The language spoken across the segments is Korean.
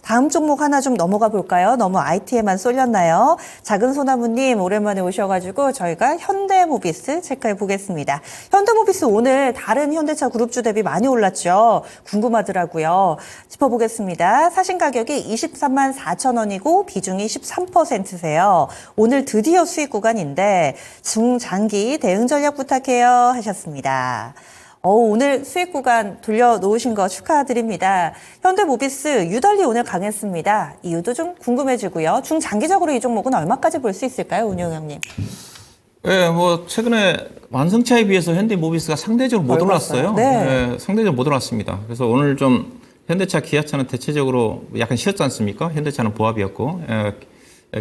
다음 종목 하나 좀 넘어가 볼까요? 너무 IT에만 쏠렸나요? 작은 소나무님 오랜만에 오셔가지고 저희가 현대모비스 체크해 보겠습니다. 현대모비스 오늘 다른 현대차 그룹주 대비 많이 올랐죠? 궁금하더라고요. 짚어보겠습니다. 사신 가격이 23만 4천 원이고 비중이 13%세요. 오늘 드디어 수익 구간인데 중장기 대응 전략 부탁해요 하셨습니다. 오늘 수익 구간 돌려놓으신 거 축하드립니다. 현대모비스 유달리 오늘 강했습니다. 이유도 좀 궁금해지고요. 중장기적으로 이 종목은 얼마까지 볼 수 있을까요, 운용형님? 네, 최근에 완성차에 비해서 현대모비스가 상대적으로 못 올랐어요. 네. 상대적으로 못 올랐습니다. 그래서 오늘 좀 현대차, 기아차는 대체적으로 약간 쉬었지 않습니까? 현대차는 보합이었고,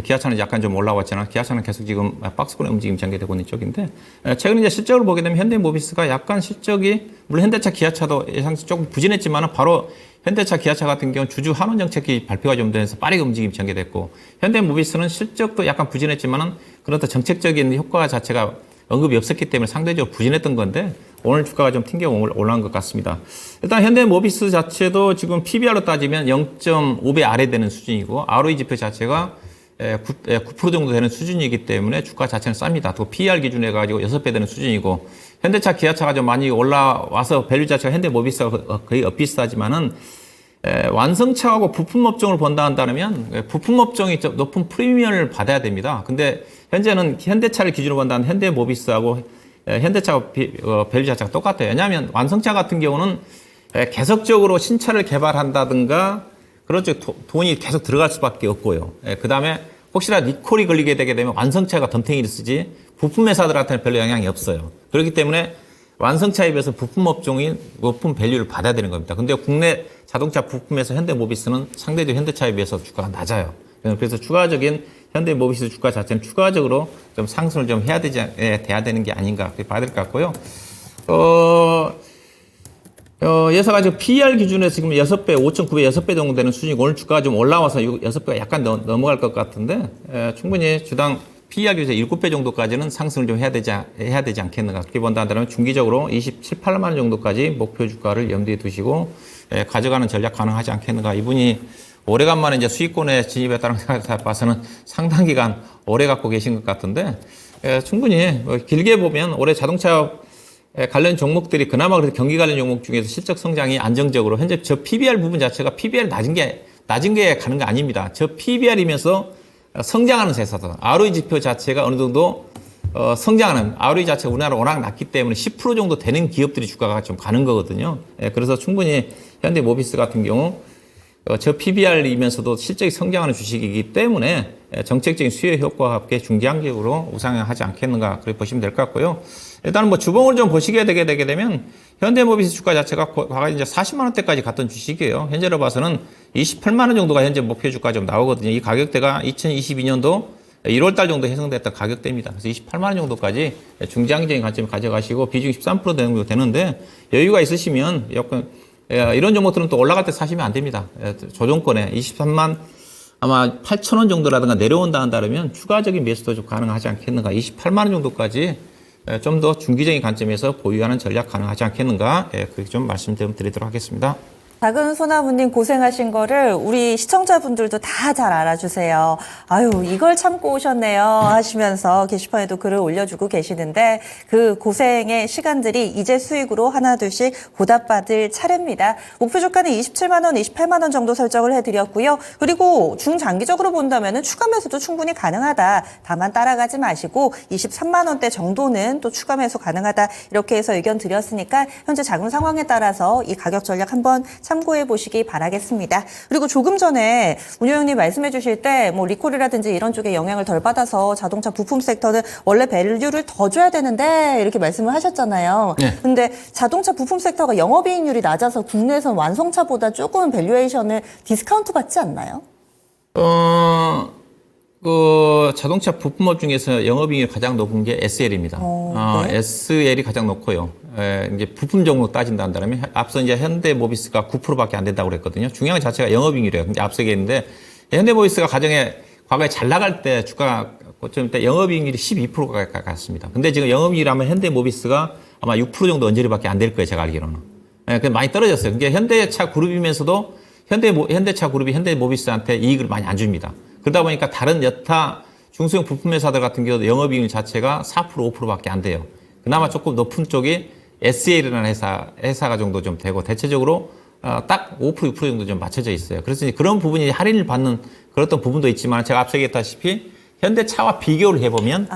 기아차는 약간 좀 올라왔잖아. 기아차는 계속 지금 박스권의 움직임이 전개되고 있는 쪽인데, 최근 이제 실적으로 보게 되면 현대모비스가 약간 실적이, 물론 현대차, 기아차도 예상치 조금 부진했지만은 바로 현대차, 기아차 같은 경우는 주주 환원 정책이 발표가 좀 되면서 빠르게 움직임이 전개됐고, 현대모비스는 실적도 약간 부진했지만은 그런 정책적인 효과 자체가 언급이 없었기 때문에 상대적으로 부진했던 건데, 오늘 주가가 좀 튕겨 올라온 것 같습니다. 일단 현대모비스 자체도 지금 PBR로 따지면 0.5배 아래 되는 수준이고, ROE 지표 자체가 9% 정도 되는 수준이기 때문에 주가 자체는 쌉니다. 또 PER 기준에 가지고 6배 되는 수준이고, 현대차, 기아차가 좀 많이 올라와서 밸류 자체가 현대모비스가 거의 비슷하지만은, 완성차하고 부품업종을 본다 한다면 부품업종이 좀 높은 프리미엄을 받아야 됩니다. 근데 현재는 현대차를 기준으로 본다면 현대모비스하고 현대차 밸류 자체가 똑같아요. 왜냐하면 완성차 같은 경우는 계속적으로 신차를 개발한다든가 그렇죠. 돈이 계속 들어갈 수밖에 없고요. 그 다음에 혹시나 리콜이 걸리게 되게 되면 완성차가 덤탱이를 쓰지 부품 회사들한테는 별로 영향이 없어요. 그렇기 때문에 완성차에 비해서 부품업종이 높은 밸류를 받아야 되는 겁니다. 근데 국내 자동차 부품에서 현대모비스는 상대적으로 현대차에 비해서 주가가 낮아요. 그래서 추가적인 현대모비스 주가 자체는 추가적으로 좀 상승을 좀 돼야 되는 게 아닌가 그렇게 봐야 될 것 같고요. 예사가 지금 PER 기준에서 지금 6배, 5.9배, 6배 정도 되는 수준이고 오늘 주가가 좀 올라와서 6배가 약간 넘어갈 것 같은데 충분히 주당 PER 기준에서 7배 정도까지는 상승을 좀 해야 되지 않겠는가. 그렇게 본다 한다면 중기적으로 27, 8만 원 정도까지 목표 주가를 염두에 두시고 가져가는 전략 가능하지 않겠는가. 이분이 오래간만에 이제 수익권에 진입했다는 생각을 봐서는 상당 기간 오래 갖고 계신 것 같은데 충분히 길게 보면 올해 자동차 관련 종목들이 그나마 그래도 경기 관련 종목 중에서 실적 성장이 안정적으로 현재 저 PBR 부분 자체가 PBR 낮은 게 가는 거 아닙니다. 저 PBR이면서 성장하는 회사들, ROE 지표 자체가 어느 정도 성장하는 ROE 자체가 우리나라 워낙 낮기 때문에 10% 정도 되는 기업들이 주가가 좀 가는 거거든요. 그래서 충분히 현대모비스 같은 경우 저 PBR이면서도 실적이 성장하는 주식이기 때문에 정책적인 수요 효과와 함께 중장기적으로 우상향하지 않겠는가 그렇게 보시면 될 것 같고요. 일단은 주봉을 좀 보시게 되게 되면 현대모비스 주가 자체가 과거에 이제 40만 원대까지 갔던 주식이에요. 현재로 봐서는 28만 원 정도가 현재 목표 주가 좀 나오거든요. 이 가격대가 2022년도 1월 달 정도 형성됐던 가격대입니다. 그래서 28만 원 정도까지 중장기적인 관점을 가져가시고 비중이 13% 정도 되는데 여유가 있으시면 이런 종목들은 또 올라갈 때 사시면 안 됩니다. 조정권에 23만 아마 8천 원 정도라든가 내려온다 한다면 추가적인 매수도 좀 가능하지 않겠는가. 28만 원 정도까지 좀 더 중기적인 관점에서 보유하는 전략 가능하지 않겠는가. 그렇게 좀 말씀 좀 드리도록 하겠습니다. 작은 소나무님 고생하신 거를 우리 시청자분들도 다 잘 알아주세요. 아유, 이걸 참고 오셨네요 하시면서 게시판에도 글을 올려주고 계시는데 그 고생의 시간들이 이제 수익으로 하나둘씩 보답받을 차례입니다. 목표 주가는 27만 원, 28만 원 정도 설정을 해드렸고요. 그리고 중장기적으로 본다면 추가 매수도 충분히 가능하다. 다만 따라가지 마시고 23만 원대 정도는 또 추가 매수 가능하다. 이렇게 해서 의견 드렸으니까 현재 자금 상황에 따라서 이 가격 전략 한번 참고해 보시기 바라겠습니다. 그리고 조금 전에 운영님 말씀해 주실 때 뭐 리콜이라든지 이런 쪽에 영향을 덜 받아서 자동차 부품 섹터는 원래 밸류를 더 줘야 되는데 이렇게 말씀을 하셨잖아요. 네. 근데 자동차 부품 섹터가 영업이익률이 낮아서 국내에선 완성차보다 조금 밸류에이션을 디스카운트 받지 않나요? 자동차 부품업 중에서 영업이익률이 가장 높은 게 SL입니다. 네. SL이 가장 높고요. 이제 부품 종목 따진다 한다면 앞서 이제 현대모비스가 9%밖에 안 된다고 그랬거든요. 중요한 자체가 영업이익률이에요. 근데 앞서게 있는데 현대모비스가 과거에 잘 나갈 때 주가 고점 때 영업이익률이 12%가 갔습니다. 근데 지금 영업이익이라면 현대모비스가 아마 6% 정도 언저리밖에 안 될 거예요. 제가 알기로는. 예, 많이 떨어졌어요. 그러니까 현대차 그룹이면서도 현대차 그룹이 현대모비스한테 이익을 많이 안 줍니다. 그러다 보니까 다른 여타 중소형 부품 회사들 같은 경우도 영업이익 자체가 4% 5%밖에 안 돼요. 그나마 조금 높은 쪽이 SA라는 회사가 정도 좀 되고 대체적으로 딱 5% 6% 정도 좀 맞춰져 있어요. 그래서 이제 그런 부분이 할인을 받는 그런 부분도 있지만 제가 앞서 얘기했다시피 현대차와 비교를 해보면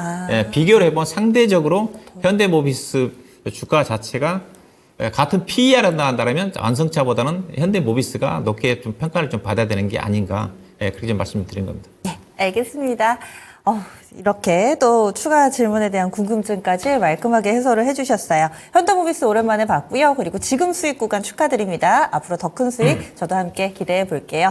비교를 해보면 상대적으로 현대모비스 주가 자체가 같은 PER을 나간다면 완성차보다는 현대모비스가 높게 좀 평가를 좀 받아야 되는 게 아닌가 그렇게 좀 말씀을 드린 겁니다. 네, 알겠습니다. 이렇게 또 추가 질문에 대한 궁금증까지 말끔하게 해설을 해주셨어요. 현대모비스 오랜만에 봤고요. 그리고 지금 수익 구간 축하드립니다. 앞으로 더 큰 수익 저도 함께 기대해 볼게요.